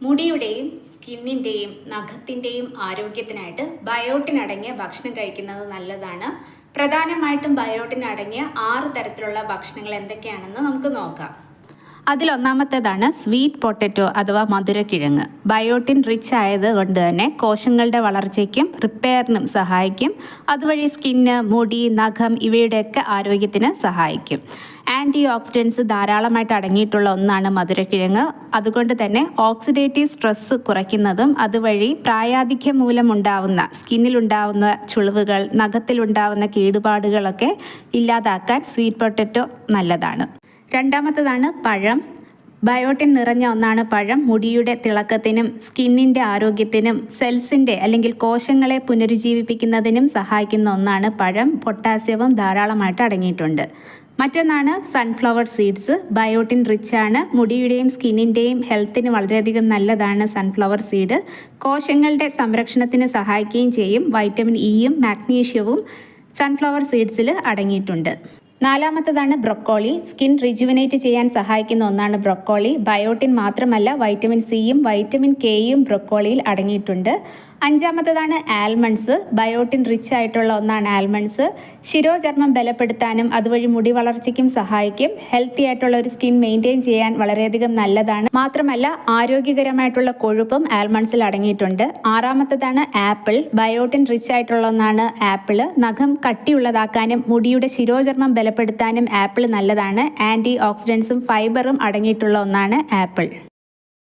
മുടിയുടെയും സ്കിന്നിൻ്റെയും നഖത്തിൻ്റെയും ആരോഗ്യത്തിനായിട്ട് biotin അടങ്ങിയ ഭക്ഷണം കഴിക്കുന്നത് നല്ലതാണ്. പ്രധാനമായിട്ടും ബയോട്ടിൻ അടങ്ങിയ 6 തരത്തിലുള്ള ഭക്ഷണങ്ങൾ എന്തൊക്കെയാണെന്ന് നമുക്ക് നോക്കാം. അതിലൊന്നാമത്തേതാണ് സ്വീറ്റ് പൊട്ടറ്റോ അഥവാ മധുരക്കിഴങ്ങ്. ബയോട്ടിൻ റിച്ച് ആയത് കൊണ്ട് തന്നെ കോശങ്ങളുടെ വളർച്ചയ്ക്കും റിപ്പയറിനും സഹായിക്കും. അതുവഴി സ്കിന്ന്, മുടി, നഖം ഇവയുടെയൊക്കെ ആരോഗ്യത്തിന് സഹായിക്കും. ആൻറ്റി ഓക്സിഡൻസ് ധാരാളമായിട്ട് അടങ്ങിയിട്ടുള്ള ഒന്നാണ് മധുരക്കിഴങ്ങ്. അതുകൊണ്ട് തന്നെ ഓക്സിഡേറ്റീവ് സ്ട്രെസ് കുറയ്ക്കുന്നതും അതുവഴി പ്രായാധിക്യം മൂലമുണ്ടാവുന്ന സ്കിന്നിലുണ്ടാവുന്ന ചുളിവുകൾ, നഖത്തിലുണ്ടാവുന്ന കേടുപാടുകളൊക്കെ ഇല്ലാതാക്കാൻ സ്വീറ്റ് പൊട്ടറ്റോ നല്ലതാണ്. രണ്ടാമത്തേതാണ് പഴം. ബയോട്ടിൻ നിറഞ്ഞ ഒന്നാണ് പഴം. മുടിയുടെ തിളക്കത്തിനും സ്കിന്നിൻ്റെ ആരോഗ്യത്തിനും സെൽസിൻ്റെ അല്ലെങ്കിൽ കോശങ്ങളെ പുനരുജ്ജീവിപ്പിക്കുന്നതിനും സഹായിക്കുന്ന ഒന്നാണ് പഴം. പൊട്ടാസ്യവും ധാരാളമായിട്ട് അടങ്ങിയിട്ടുണ്ട്. മറ്റൊന്നാണ് സൺഫ്ലവർ സീഡ്സ്. ബയോട്ടിൻ റിച്ച് ആണ്. മുടിയുടെയും സ്കിന്നിൻ്റെയും ഹെൽത്തിന് വളരെയധികം നല്ലതാണ് സൺഫ്ലവർ സീഡ്. കോശങ്ങളുടെ സംരക്ഷണത്തിന് സഹായിക്കുകയും ചെയ്യും. വൈറ്റമിൻ ഇയും മാഗ്നീഷ്യവും സൺഫ്ലവർ സീഡ്സിൽ അടങ്ങിയിട്ടുണ്ട്. നാലാമത്തേതാണ് ബ്രൊക്കോളി. സ്കിൻ റിജുവിനേറ്റ് ചെയ്യാൻ സഹായിക്കുന്ന ഒന്നാണ് ബ്രൊക്കോളി. ബയോട്ടിൻ മാത്രമല്ല വൈറ്റമിൻ സിയും വൈറ്റമിൻ കെയും ബ്രൊക്കോളിയിൽ അടങ്ങിയിട്ടുണ്ട്. അഞ്ചാമത്തേതാണ് ആൽമണ്ട്സ്. ബയോട്ടിൻ റിച്ച് ആയിട്ടുള്ള ഒന്നാണ് ആൽമണ്ട്സ്. ശിരോചർമ്മം ബലപ്പെടുത്താനും അതുവഴി മുടി വളർച്ചയ്ക്കും സഹായിക്കും. ഹെൽത്തി ആയിട്ടുള്ള ഒരു സ്കിൻ മെയിൻറ്റെയിൻ ചെയ്യാൻ വളരെയധികം നല്ലതാണ്. മാത്രമല്ല ആരോഗ്യകരമായിട്ടുള്ള കൊഴുപ്പും ആൽമണ്ട്സിൽ അടങ്ങിയിട്ടുണ്ട്. ആറാമത്തേതാണ് ആപ്പിൾ. ബയോട്ടിൻ റിച്ച് ആയിട്ടുള്ള ഒന്നാണ് ആപ്പിൾ. നഖം കട്ടിയുള്ളതാക്കാനും മുടിയുടെ ശിരോചർമ്മം ബലപ്പെടുത്താനും ആപ്പിൾ നല്ലതാണ്. ആൻറ്റി ഓക്സിഡൻസും ഫൈബറും അടങ്ങിയിട്ടുള്ള ഒന്നാണ് ആപ്പിൾ.